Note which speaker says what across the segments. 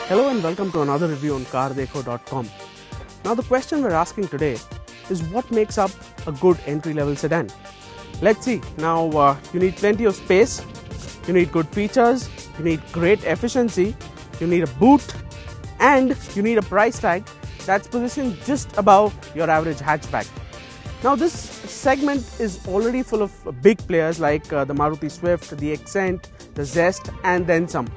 Speaker 1: Hello and welcome to another review on CarDekho.com. Now the question we're asking today is what makes up a good entry-level sedan? Let's see. Now you need plenty of space, you need good features, you need great efficiency, you need a boot, and you need a price tag that's positioned just above your average hatchback. Now this segment is already full of big players like the Maruti Swift, the Accent, the Zest, and then some.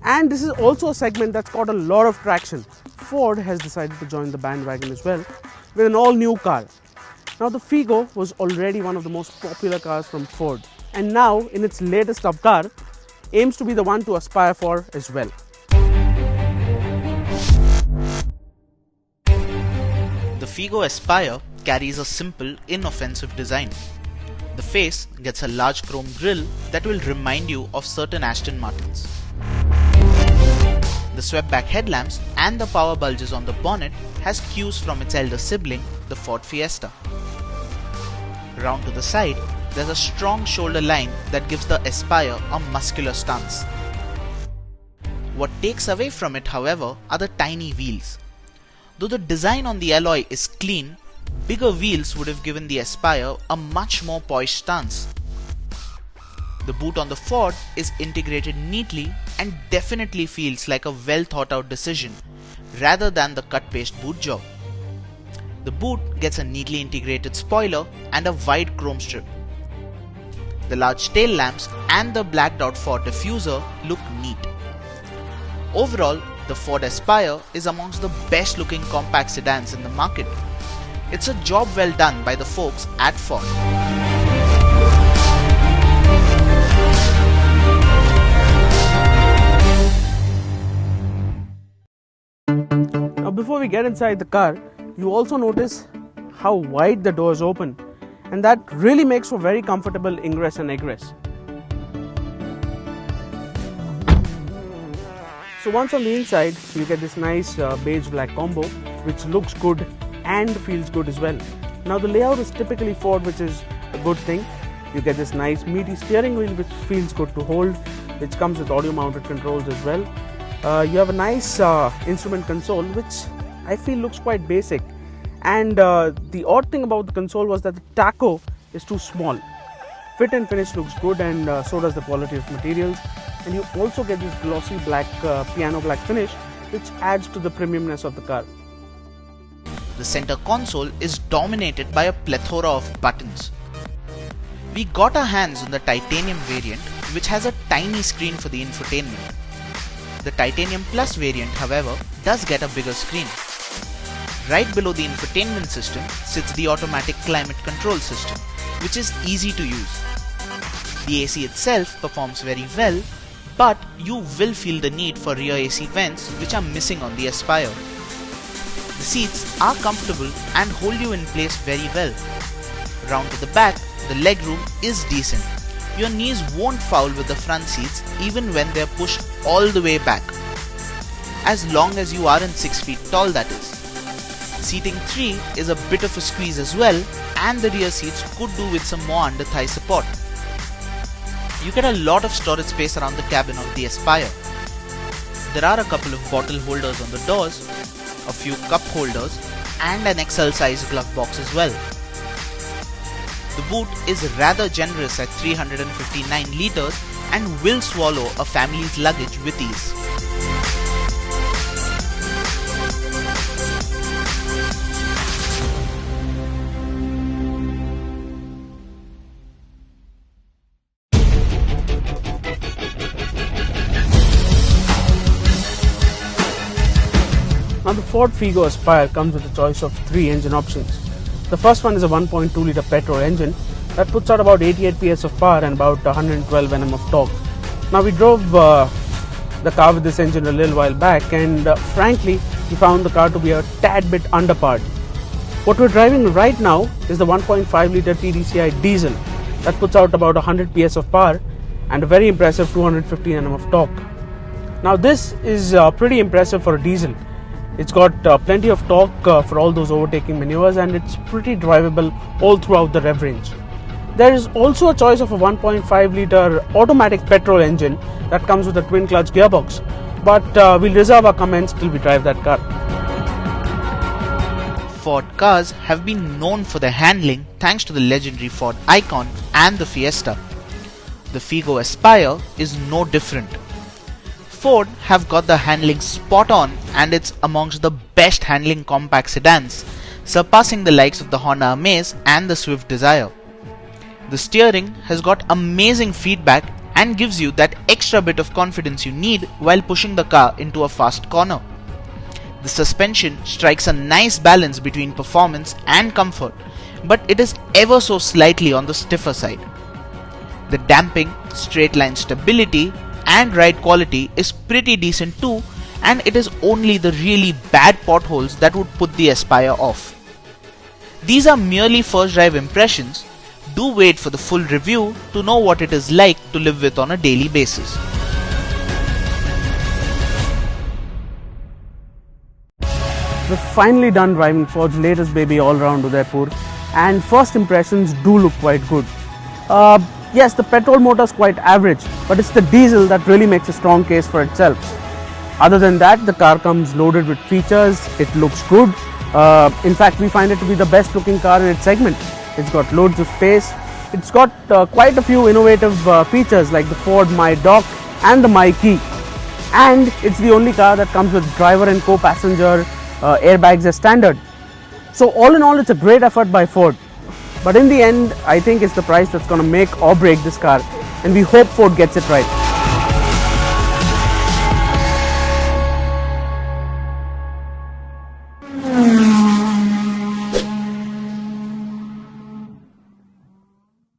Speaker 1: And this is also a segment that's got a lot of traction. Ford has decided to join the bandwagon as well with an all-new car. Now the Figo was already one of the most popular cars from Ford, and now in its latest upcar aims to be the one to aspire for as well.
Speaker 2: The Figo Aspire carries a simple, inoffensive design. The face gets a large chrome grille that will remind you of certain Aston Martins. The swept-back headlamps and the power bulges on the bonnet has cues from its elder sibling, the Ford Fiesta. Round to the side, there's a strong shoulder line that gives the Aspire a muscular stance. What takes away from it, however, are the tiny wheels. Though the design on the alloy is clean, bigger wheels would have given the Aspire a much more poised stance. The boot on the Ford is integrated neatly and definitely feels like a well thought out decision rather than the cut paste boot job. The boot gets a neatly integrated spoiler and a wide chrome strip. The large tail lamps and the blacked out Ford diffuser look neat. Overall, the Ford Aspire is amongst the best looking compact sedans in the market. It's a job well done by the folks at Ford.
Speaker 1: Now before we get inside the car, you also notice how wide the doors open, and that really makes for very comfortable ingress and egress. So once on the inside, you get this nice beige black combo which looks good and feels good as well. Now the layout is typically Ford, which is a good thing. You get this nice meaty steering wheel which feels good to hold, which comes with audio mounted controls as well. You have a nice instrument console which I feel looks quite basic, and the odd thing about the console was that the tacho is too small. Fit and finish looks good, and so does the quality of materials, and you also get this glossy black piano black finish which adds to the premiumness of the car.
Speaker 2: The center console is dominated by a plethora of buttons. We got our hands on the titanium variant, which has a tiny screen for the infotainment. The Titanium Plus variant, however, does get a bigger screen. Right below the infotainment system sits the automatic climate control system, which is easy to use. The AC itself performs very well, but you will feel the need for rear AC vents, which are missing on the Aspire. The seats are comfortable and hold you in place very well. Round to the back, the legroom is decent. Your knees won't foul with the front seats even when they're pushed all the way back. As long as you aren't 6 feet tall, that is. Seating 3 is a bit of a squeeze as well, and the rear seats could do with some more under thigh support. You get a lot of storage space around the cabin of the Aspire. There are a couple of bottle holders on the doors, a few cup holders, and an XL size glove box as well. The boot is rather generous at 359 litres and will swallow a family's luggage with ease.
Speaker 1: Now the Ford Figo Aspire comes with a choice of 3 engine options. The first one is a 1.2 litre petrol engine that puts out about 88 PS of power and about 112 Nm of torque. Now we drove the car with this engine a little while back, and frankly we found the car to be a tad bit underpowered. What we're driving right now is the 1.5 litre TDCi diesel that puts out about 100 PS of power and a very impressive 215 Nm of torque. Now this is pretty impressive for a diesel, It's got plenty of torque for all those overtaking maneuvers, and it's pretty drivable all throughout the rev range. There is also a choice of a 1.5 litre automatic petrol engine that comes with a twin clutch gearbox, but we'll reserve our comments till we drive that car.
Speaker 2: Ford cars have been known for their handling thanks to the legendary Ford Icon and the Fiesta. The Figo Aspire is no different. Ford have got the handling spot on, and it's amongst the best handling compact sedans, surpassing the likes of the Honda Amaze and the Swift Desire. The steering has got amazing feedback and gives you that extra bit of confidence you need while pushing the car into a fast corner. The suspension strikes a nice balance between performance and comfort, but it is ever so slightly on the stiffer side. The damping, straight line stability and ride quality is pretty decent too, and it is only the really bad potholes that would put the Aspire off. These are merely first drive impressions. Do wait for the full review to know what it is like to live with on a daily basis.
Speaker 1: We're finally done driving Ford's latest baby all around Udaipur, and first impressions do look quite good. Yes, the petrol motor is quite average, but it's the diesel that really makes a strong case for itself. Other than that, the car comes loaded with features, it looks good. In fact, we find it to be the best looking car in its segment. It's got loads of space, it's got quite a few innovative features like the Ford My Dock and the My Key. And it's the only car that comes with driver and co-passenger airbags as standard. So all in all, it's a great effort by Ford. But in the end, I think it's the price that's going to make or break this car, and we hope Ford gets it right.